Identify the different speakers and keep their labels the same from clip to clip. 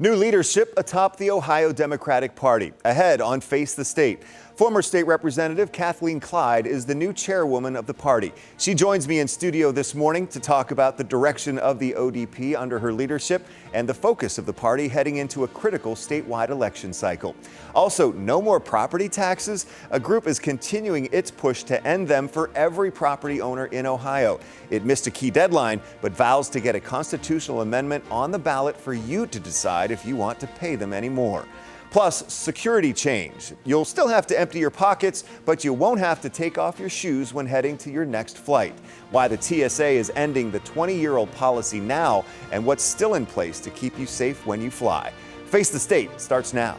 Speaker 1: New leadership atop the Ohio Democratic Party. Ahead on Face the State, former state representative Kathleen Clyde is the new chairwoman of the party. She joins me in studio this morning to talk about the direction of the ODP under her leadership and the focus of the party heading into a critical statewide election cycle. Also, no more property taxes. A group is continuing its push to end them for every property owner in Ohio. It missed a key deadline, but vows to get a constitutional amendment on the ballot for you to decide if you want to pay them anymore. Plus, security change. You'll still have to empty your pockets, but you won't have to take off your shoes when heading to your next flight. Why the TSA is ending the 20-year-old policy now and what's still in place to keep you safe when you fly. Face the State starts now.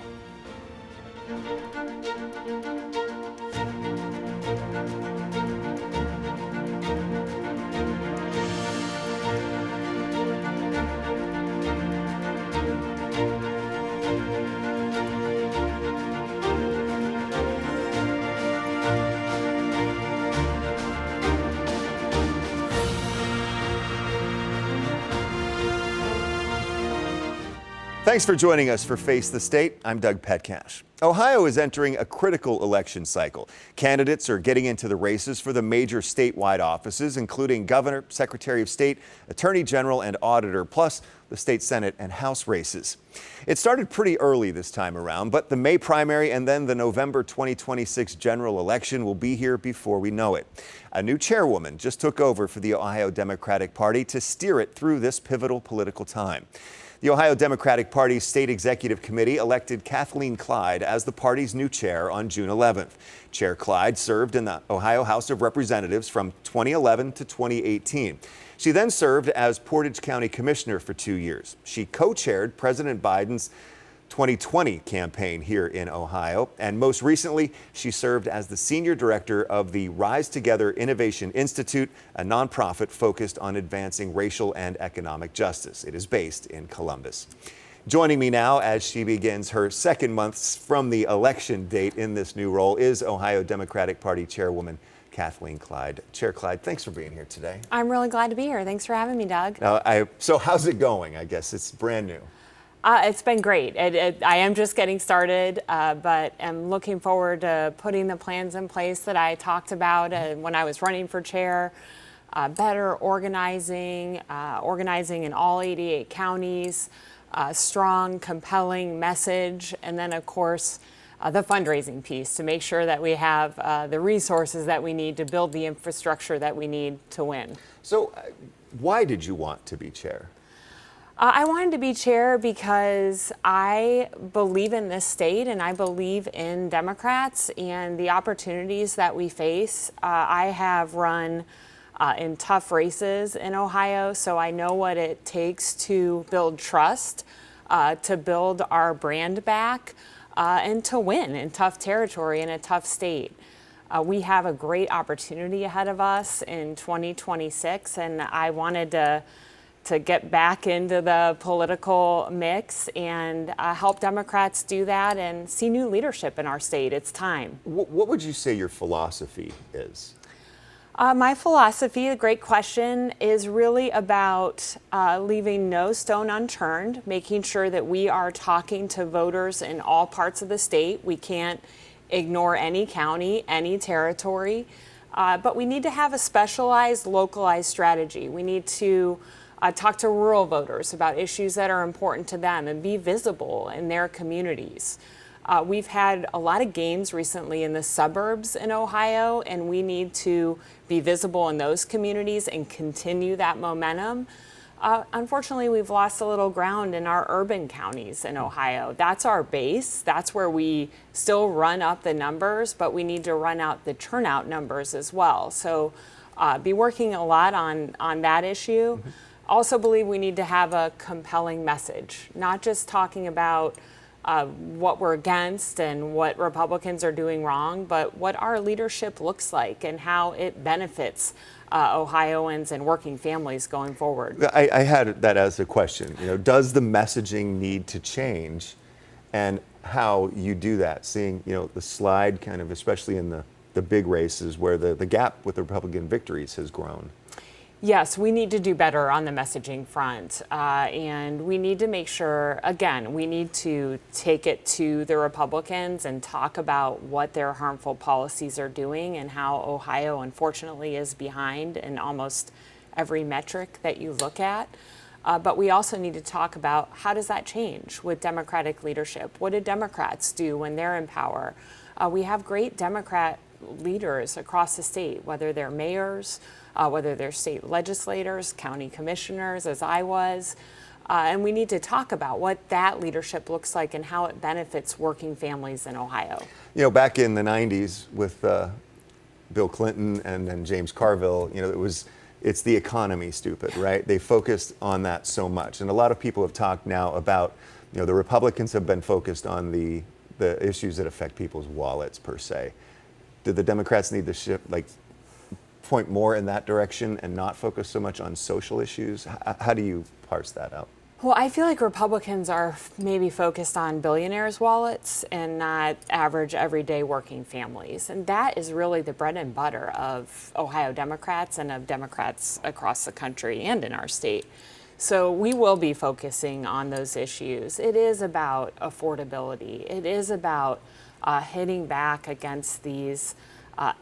Speaker 1: Thanks for joining us for Face the State. I'm Doug Petcash. Ohio is entering a critical election cycle. Candidates are getting into the races for the major statewide offices, including governor, secretary of state, attorney general, and auditor, plus the state senate and house races. It started pretty early this time around, but the May primary and then the November 2026 general election will be here before we know it. A new chairwoman just took over for the Ohio Democratic Party to steer it through this pivotal political time. The Ohio Democratic Party's State Executive Committee elected Kathleen Clyde as the party's new chair on June 11th. Chair Clyde served in the Ohio House of Representatives from 2011 to 2018. She then served as Portage County Commissioner for 2 years. She co-chaired President Biden's 2020 campaign here in Ohio, and most recently, she served as the senior director of the Rise Together Innovation Institute, a nonprofit focused on advancing racial and economic justice. It is based in Columbus. Joining me now as she begins her second month from the election date in this new role is Ohio Democratic Party Chairwoman Kathleen Clyde. Chair Clyde, thanks for being here today.
Speaker 2: I'm really glad to be here. Thanks for having me, Doug.
Speaker 1: So how's it going? I guess it's brand new.
Speaker 2: It's been great. I am just getting started, but I'm looking forward to putting the plans in place that I talked about when I was running for chair. Better organizing in all 88 counties, strong, compelling message, and then, of course, the fundraising piece to make sure that we have the resources that we need to build the infrastructure that we need to win.
Speaker 1: So why did you want to be chair?
Speaker 2: I wanted to be chair because I believe in this state and I believe in Democrats and the opportunities that we face. I have run in tough races in Ohio, so I know what it takes to build trust, to build our brand back, and to win in tough territory in a tough state. We have a great opportunity ahead of us in 2026, and I wanted to get back into the political mix and help Democrats do that and see new leadership in our state. It's time.
Speaker 1: What would you say your philosophy is?
Speaker 2: My philosophy, a great question, is really about leaving no stone unturned, making sure that we are talking to voters in all parts of the state. We can't ignore any county, any territory, but we need to have a specialized, localized strategy. We need to talk to rural voters about issues that are important to them and be visible in their communities. We've had a lot of gains recently in the suburbs in Ohio, and we need to be visible in those communities and continue that momentum. Unfortunately, we've lost a little ground in our urban counties in Ohio. That's our base. That's where we still run up the numbers, but we need to run out the turnout numbers as well. So be working a lot on that issue. Mm-hmm. Also believe we need to have a compelling message, not just talking about what we're against and what Republicans are doing wrong, but what our leadership looks like and how it benefits Ohioans and working families going forward.
Speaker 1: I had that as a question. Does the messaging need to change, and how you do that? Seeing, the slide kind of, especially in the big races where the gap with the Republican victories has grown.
Speaker 2: Yes, we need to do better on the messaging front. And we need to make sure, again, we need to take it to the Republicans and talk about what their harmful policies are doing and how Ohio, unfortunately, is behind in almost every metric that you look at. But we also need to talk about how does that change with Democratic leadership? What do Democrats do when they're in power? We have great Democrat leaders across the state, whether they're mayors, whether they're state legislators, county commissioners, as I was. And we need to talk about what that leadership looks like and how it benefits working families in Ohio.
Speaker 1: You know, back in the 90s with Bill Clinton and then James Carville, you know, it's the economy, stupid, right? They focused on that so much. And a lot of people have talked now about, you know, the Republicans have been focused on the issues that affect people's wallets per se. Do the Democrats need to shift, like, point more in that direction and not focus so much on social issues? How do you parse that out?
Speaker 2: Well, I feel like Republicans are maybe focused on billionaires' wallets and not average, everyday working families. And that is really the bread and butter of Ohio Democrats and of Democrats across the country and in our state. So we will be focusing on those issues. It is about affordability. It is about hitting back against these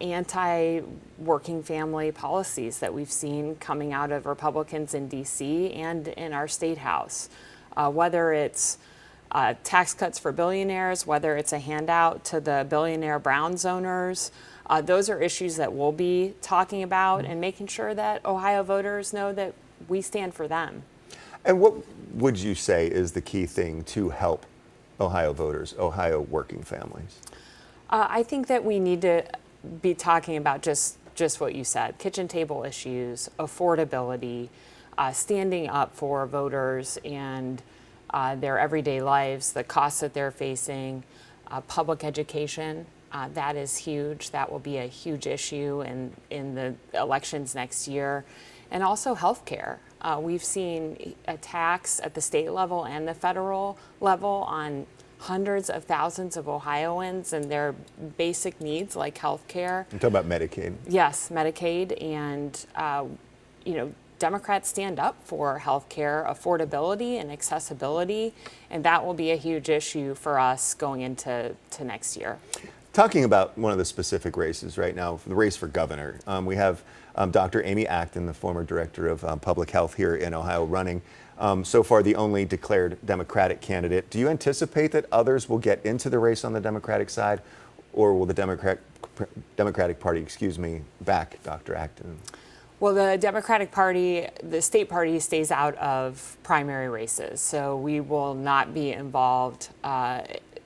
Speaker 2: anti-working family policies that we've seen coming out of Republicans in D.C. and in our state house. Whether it's tax cuts for billionaires, whether it's a handout to the billionaire Browns owners, those are issues that we'll be talking about and making sure that Ohio voters know that we stand for them.
Speaker 1: And what would you say is the key thing to help Ohio voters, Ohio working families?
Speaker 2: I think that we need to be talking about just what you said, kitchen table issues, affordability, standing up for voters and their everyday lives, the costs that they're facing, public education. That is huge. That will be a huge issue in the elections next year. And also healthcare. We've seen attacks at the state level and the federal level on hundreds of thousands of Ohioans and their basic needs like health care.
Speaker 1: You're talking about Medicaid.
Speaker 2: Yes, Medicaid. And, Democrats stand up for health care affordability and accessibility, and that will be a huge issue for us going into next year.
Speaker 1: Talking about one of the specific races right now, the race for governor, we have Dr. Amy Acton, the former director of public health here in Ohio, running. So far, the only declared Democratic candidate. Do you anticipate that others will get into the race on the Democratic side, or will the Democratic Party, back Dr. Acton?
Speaker 2: Well, the Democratic Party, the state party, stays out of primary races, so we will not be involved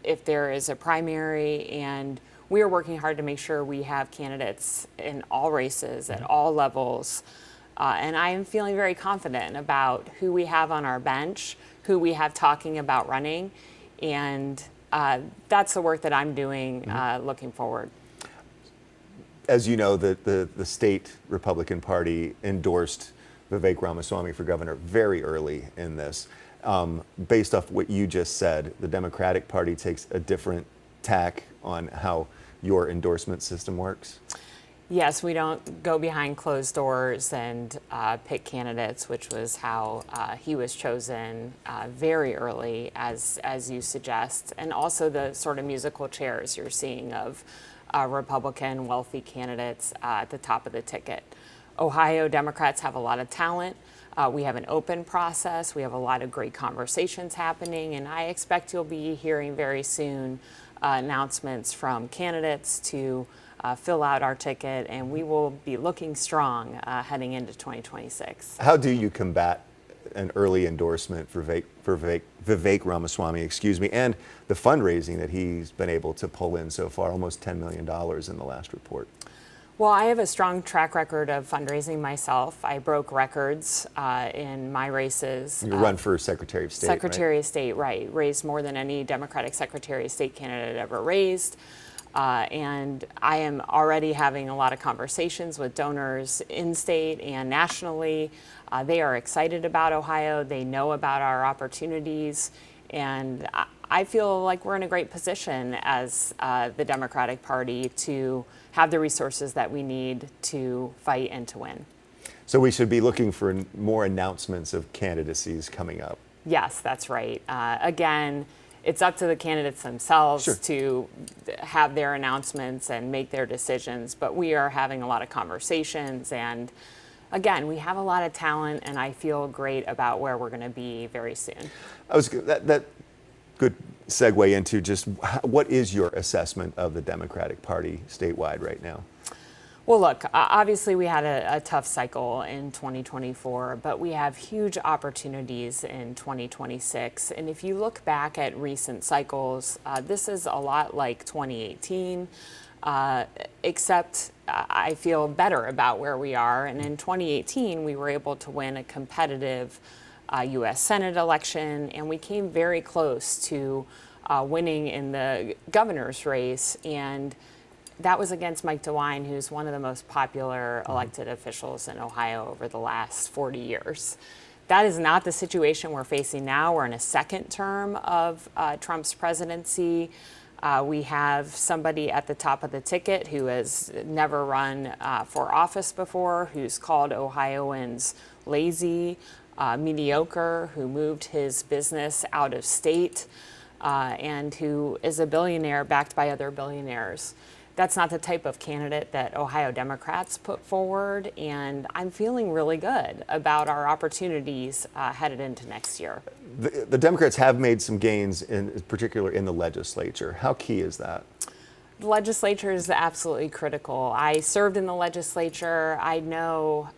Speaker 2: if there is a primary, and we are working hard to make sure we have candidates in all races at all levels. And I am feeling very confident about who we have on our bench, who we have talking about running, and that's the work that I'm doing looking forward.
Speaker 1: As you know, the state Republican Party endorsed Vivek Ramaswamy for governor very early in this. Based off what you just said, the Democratic Party takes a different tack on how your endorsement system works?
Speaker 2: Yes, we don't go behind closed doors and pick candidates, which was how he was chosen very early, as you suggest, and also the sort of musical chairs you're seeing of Republican wealthy candidates at the top of the ticket. Ohio Democrats have a lot of talent. We have an open process. We have a lot of great conversations happening, and I expect you'll be hearing very soon announcements from candidates to fill out our ticket, and we will be looking strong heading into 2026.
Speaker 1: How do you combat an early endorsement for Vivek Ramaswamy, and the fundraising that he's been able to pull in so far, almost $10 million in the last report?
Speaker 2: Well, I have a strong track record of fundraising myself. I broke records in my races.
Speaker 1: You run for Secretary of State,
Speaker 2: Secretary of State, right. Raised more than any Democratic Secretary of State candidate ever raised. And I am already having a lot of conversations with donors in state and nationally. They are excited about Ohio. They know about our opportunities. And I feel like we're in a great position as the Democratic Party to have the resources that we need to fight and to win.
Speaker 1: So we should be looking for more announcements of candidacies coming up.
Speaker 2: Yes, that's right. Again, it's up to the candidates themselves
Speaker 1: Sure.
Speaker 2: to have their announcements and make their decisions, but we are having a lot of conversations, and again, we have a lot of talent, and I feel great about where we're going to be very soon.
Speaker 1: That good segue into just what is your assessment of the Democratic Party statewide right now?
Speaker 2: Well, look, obviously we had a tough cycle in 2024, but we have huge opportunities in 2026. And if you look back at recent cycles, this is a lot like 2018, except I feel better about where we are. And in 2018, we were able to win a competitive U.S. Senate election, and we came very close to winning in the governor's race. And that was against Mike DeWine, who's one of the most popular elected officials in Ohio over the last 40 years. That is not the situation we're facing now. We're in a second term of Trump's presidency. We have somebody at the top of the ticket who has never run for office before, who's called Ohioans lazy, mediocre, who moved his business out of state, and who is a billionaire backed by other billionaires. That's not the type of candidate that Ohio Democrats put forward, and I'm feeling really good about our opportunities headed into next year.
Speaker 1: The Democrats have made some gains, in particular in the legislature. How key is that?
Speaker 2: The legislature is absolutely critical. I served in the legislature. I know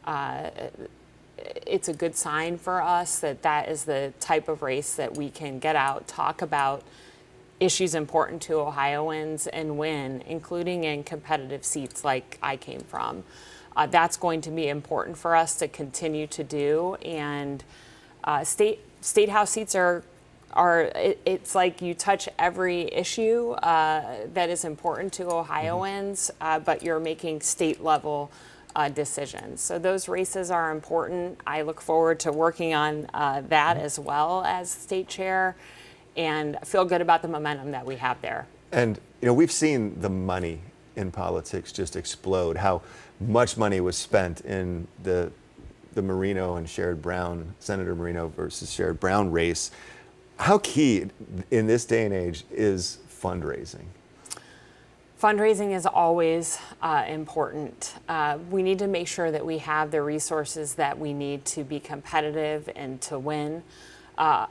Speaker 2: it's a good sign for us that that is the type of race that we can get out, talk about issues important to Ohioans and win, including in competitive seats like I came from. That's going to be important for us to continue to do. And state house seats it's like you touch every issue that is important to Ohioans, but you're making state level decisions. So those races are important. I look forward to working on that as well as state chair, and feel good about the momentum that we have there.
Speaker 1: And we've seen the money in politics just explode. How much money was spent in the Marino and Sherrod Brown, Senator Marino versus Sherrod Brown race. How key in this day and age is fundraising?
Speaker 2: Fundraising is always important. We need to make sure that we have the resources that we need to be competitive and to win.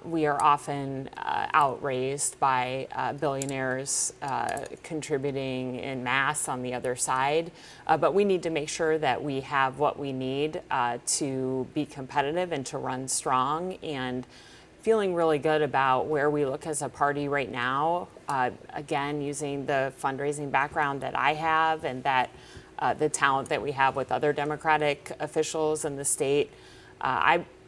Speaker 2: We are often outraised by billionaires contributing in mass on the other side, but we need to make sure that we have what we need to be competitive and to run strong, and feeling really good about where we look as a party right now. Again, using the fundraising background that I have and that the talent that we have with other Democratic officials in the state,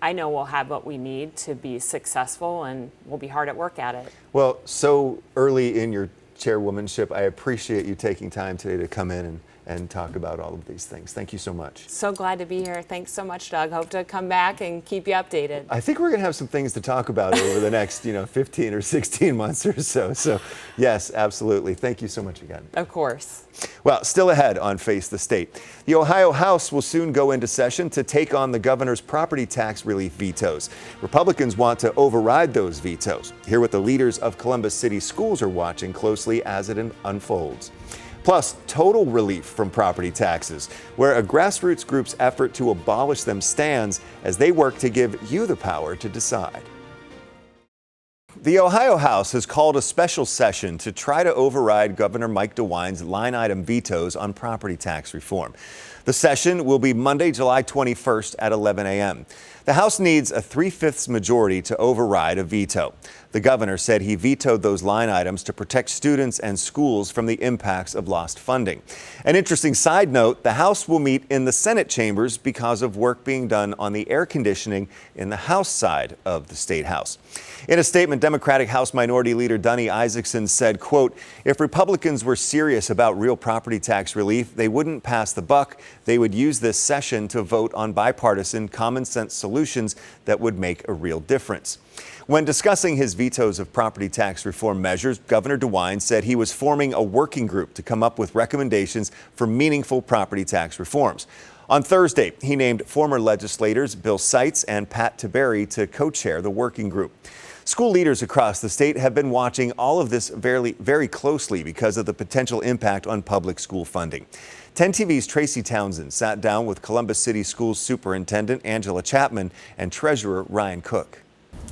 Speaker 2: I know we'll have what we need to be successful, and we'll be hard at work at it.
Speaker 1: Well, so early in your chairwomanship, I appreciate you taking time today to come in and talk about all of these things. Thank you so much.
Speaker 2: So glad to be here. Thanks so much, Doug. Hope to come back and keep you updated.
Speaker 1: I think we're going to have some things to talk about over the next 15 or 16 months or so. So yes, absolutely. Thank you so much again.
Speaker 2: Of course.
Speaker 1: Well, still ahead on Face the State. The Ohio House will soon go into session to take on the governor's property tax relief vetoes. Republicans want to override those vetoes. Hear what the leaders of Columbus City schools are watching closely as it unfolds. Plus, total relief from property taxes, where a grassroots group's effort to abolish them stands as they work to give you the power to decide. The Ohio House has called a special session to try to override Governor Mike DeWine's line item vetoes on property tax reform. The session will be Monday, July 21st at 11 a.m. The House needs a 3/5 majority to override a veto. The governor said he vetoed those line items to protect students and schools from the impacts of lost funding. An interesting side note, the House will meet in the Senate chambers because of work being done on the air conditioning in the House side of the State House. In a statement, Democratic House Minority Leader Dunny Isaacson said, quote, "If Republicans were serious about real property tax relief, they wouldn't pass the buck. They would use this session to vote on bipartisan, common sense solutions that would make a real difference." When discussing his vetoes of property tax reform measures, Governor DeWine said he was forming a working group to come up with recommendations for meaningful property tax reforms. On Thursday, he named former legislators Bill Seitz and Pat Tiberi to co-chair the working group. School leaders across the state have been watching all of this very closely because of the potential impact on public school funding. 10 TV's Tracy Townsend sat down with Columbus City Schools Superintendent Angela Chapman and Treasurer Ryan Cook.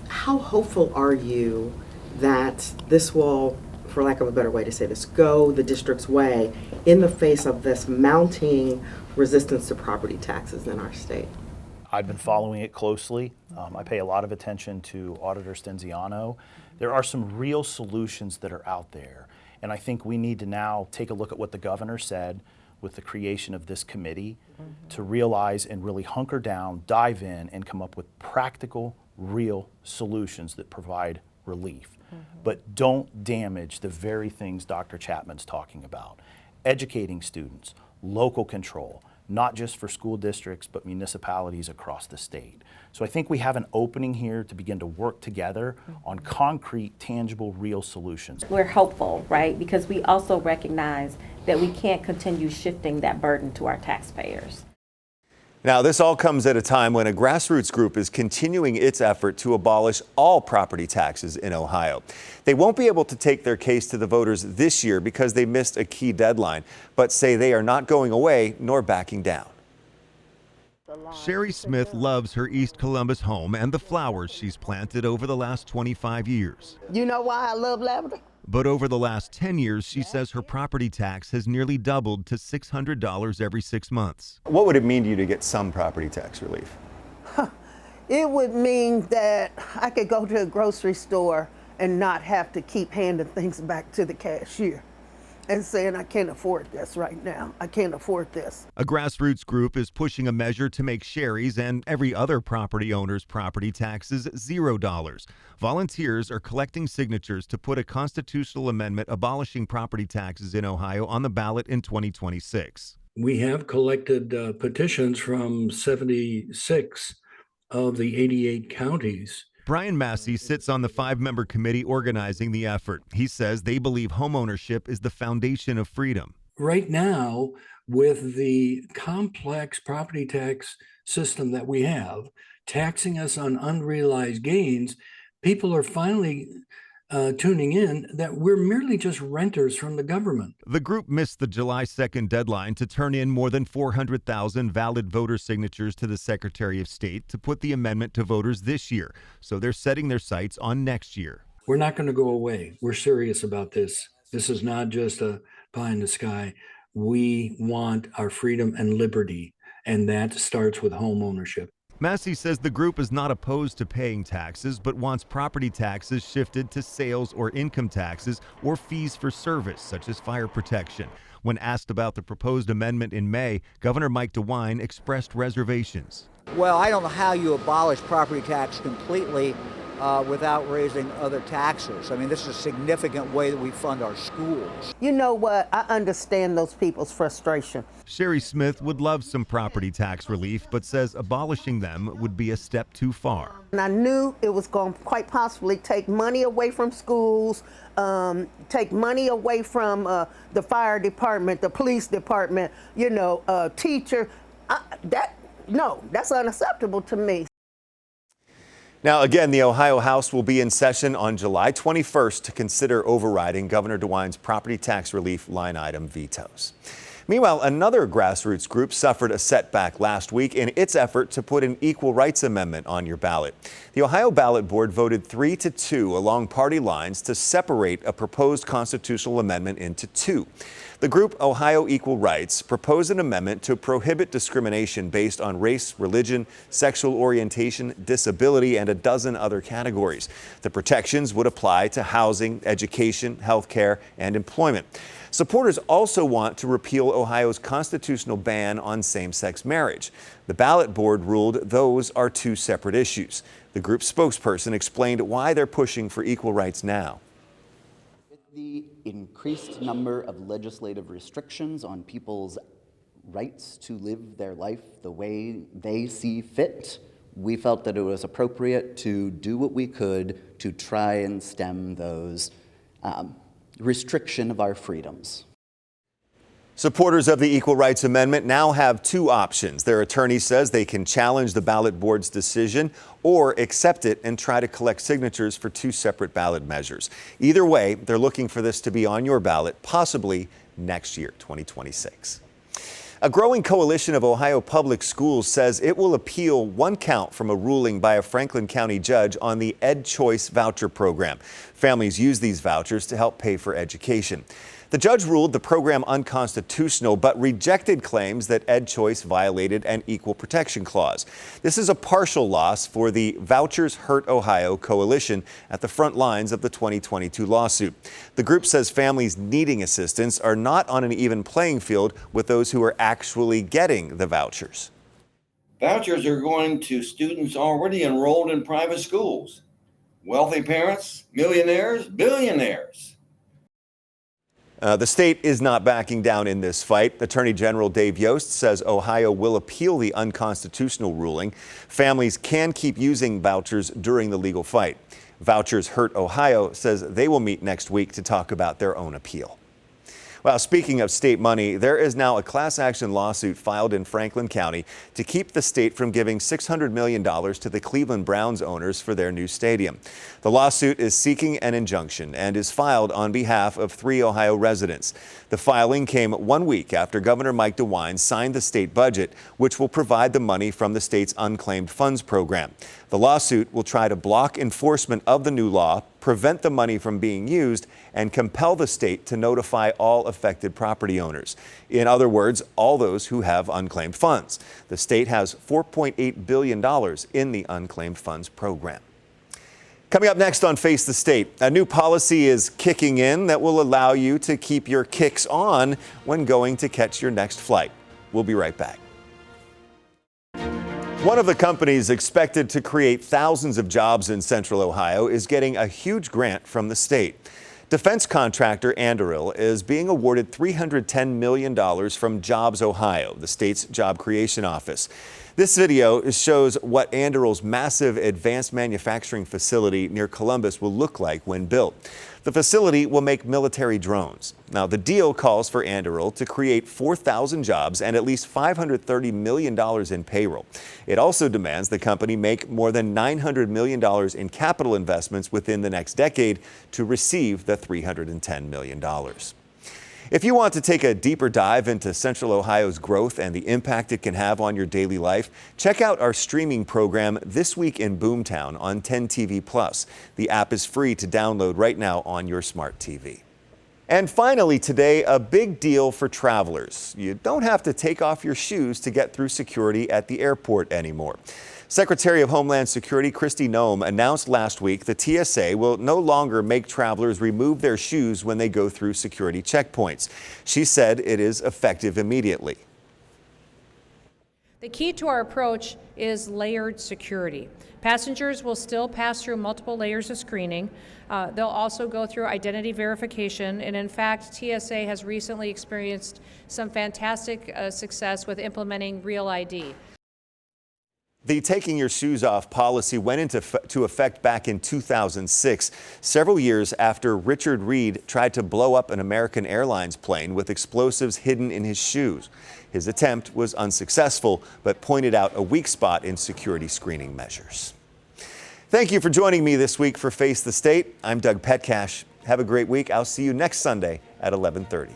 Speaker 3: How hopeful are you that this will, for lack of a better way to say this, go the district's way in the face of this mounting resistance to property taxes in our state?
Speaker 4: I've been following it closely. I pay a lot of attention to Auditor Stenziano. There are some real solutions that are out there, and I think we need to now take a look at what the governor said with the creation of this committee to realize and really hunker down, dive in, and come up with practical, real solutions that provide relief. But don't damage the very things Dr. Chapman's talking about. Educating students, local control, not just for school districts, but municipalities across the state. So I think we have an opening here to begin to work together on concrete, tangible, real solutions.
Speaker 5: We're hopeful, right? Because we also recognize that we can't continue shifting that burden to our taxpayers.
Speaker 1: Now, this all comes at a time when a grassroots group is continuing its effort to abolish all property taxes in Ohio. They won't be able to take their case to the voters this year because they missed a key deadline, but say they are not going away nor backing down.
Speaker 6: Sherry Smith loves her East Columbus home and the flowers she's planted over the last 25 years.
Speaker 7: You know why I love lavender?
Speaker 6: But over the last 10 years, she says her property tax has nearly doubled to $600 every 6 months.
Speaker 1: What would it mean to you to get some property tax relief?
Speaker 7: It would mean that I could go to a grocery store and not have to keep handing things back to the cashier and saying, I can't afford this right now. I can't afford this.
Speaker 6: A grassroots group is pushing a measure to make Sherry's and every other property owner's property taxes $0. Volunteers are collecting signatures to put a constitutional amendment abolishing property taxes in Ohio on the ballot in 2026.
Speaker 8: We have collected petitions from 76 of the 88 counties.
Speaker 6: Brian Massey sits on the 5-member committee organizing the effort. He says they believe homeownership is the foundation of freedom.
Speaker 8: Right now, with the complex property tax system that we have, taxing us on unrealized gains, people are finally tuning in that we're merely just renters from the government.
Speaker 6: The group missed the July 2nd deadline to turn in more than 400,000 valid voter signatures to the Secretary of State to put the amendment to voters this year. So they're setting their sights on next year.
Speaker 8: We're not going to go away. We're serious about this. This is not just a pie in the sky. We want our freedom and liberty, and that starts with home ownership.
Speaker 6: Massey says the group is not opposed to paying taxes, but wants property taxes shifted to sales or income taxes or fees for service, such as fire protection. When asked about the proposed amendment in May, Governor Mike DeWine expressed reservations.
Speaker 9: Well, I don't know how you abolish property tax completely without raising other taxes. I mean, this is a significant way that we fund our schools.
Speaker 7: You know what? I understand those people's frustration.
Speaker 6: Sherry Smith would love some property tax relief, but says abolishing them would be a step too far.
Speaker 7: And I knew it was going to quite possibly take money away from schools, take money away from the fire department, the police department, teacher. That's unacceptable to me.
Speaker 1: Now, again, the Ohio House will be in session on July 21st to consider overriding Governor DeWine's property tax relief line item vetoes. Meanwhile, another grassroots group suffered a setback last week in its effort to put an equal rights amendment on your ballot. The Ohio Ballot Board voted 3-2 along party lines to separate a proposed constitutional amendment into two. The group Ohio Equal Rights proposed an amendment to prohibit discrimination based on race, religion, sexual orientation, disability, and a dozen other categories. The protections would apply to housing, education, health care, and employment. Supporters also want to repeal Ohio's constitutional ban on same-sex marriage. The ballot board ruled those are two separate issues. The group's spokesperson explained why they're pushing for equal rights now.
Speaker 10: The increased number of legislative restrictions on people's rights to live their life the way they see fit, we felt that it was appropriate to do what we could to try and stem those restriction of our freedoms.
Speaker 1: Supporters of the Equal Rights Amendment now have two options. Their attorney says they can challenge the ballot board's decision or accept it and try to collect signatures for two separate ballot measures. Either way, they're looking for this to be on your ballot, possibly next year, 2026. A growing coalition of Ohio public schools says it will appeal one count from a ruling by a Franklin County judge on the EdChoice voucher program. Families use these vouchers to help pay for education. The judge ruled the program unconstitutional, but rejected claims that EdChoice violated an equal protection clause. This is a partial loss for the Vouchers Hurt Ohio coalition at the front lines of the 2022 lawsuit. The group says families needing assistance are not on an even playing field with those who are actually getting the vouchers.
Speaker 11: Vouchers are going to students already enrolled in private schools. Wealthy parents, millionaires, billionaires.
Speaker 1: The state is not backing down in this fight. Attorney General Dave Yost says Ohio will appeal the unconstitutional ruling. Families can keep using vouchers during the legal fight. Vouchers Hurt Ohio says they will meet next week to talk about their own appeal. Well, speaking of state money, there is now a class action lawsuit filed in Franklin County to keep the state from giving $600 million to the Cleveland Browns owners for their new stadium. The lawsuit is seeking an injunction and is filed on behalf of 3 Ohio residents. The filing came 1 week after Governor Mike DeWine signed the state budget, which will provide the money from the state's unclaimed funds program. The lawsuit will try to block enforcement of the new law, prevent the money from being used, and compel the state to notify all affected property owners. In other words, all those who have unclaimed funds. The state has $4.8 billion in the unclaimed funds program. Coming up next on Face the State, a new policy is kicking in that will allow you to keep your kicks on when going to catch your next flight. We'll be right back. One of the companies expected to create thousands of jobs in Central Ohio is getting a huge grant from the state. Defense contractor Anduril is being awarded $310 million from Jobs Ohio, the state's job creation office. This video shows what Anduril's massive advanced manufacturing facility near Columbus will look like when built. The facility will make military drones. Now, the deal calls for Anduril to create 4,000 jobs and at least $530 million in payroll. It also demands the company make more than $900 million in capital investments within the next decade to receive the $310 million. If you want to take a deeper dive into Central Ohio's growth and the impact it can have on your daily life, check out our streaming program This Week in Boomtown on 10 TV Plus. The app is free to download right now on your smart TV. And finally today, a big deal for travelers. You don't have to take off your shoes to get through security at the airport anymore. Secretary of Homeland Security Kristi Noem announced last week the TSA will no longer make travelers remove their shoes when they go through security checkpoints. She said it is effective immediately.
Speaker 12: The key to our approach is layered security. Passengers will still pass through multiple layers of screening. They'll also go through identity verification, and in fact, TSA has recently experienced some fantastic success with implementing Real ID.
Speaker 1: The taking your shoes off policy went into effect back in 2006, several years after Richard Reed tried to blow up an American Airlines plane with explosives hidden in his shoes. His attempt was unsuccessful, but pointed out a weak spot in security screening measures. Thank you for joining me this week for Face the State. I'm Doug Petcash. Have a great week. I'll see you next Sunday at 11:30.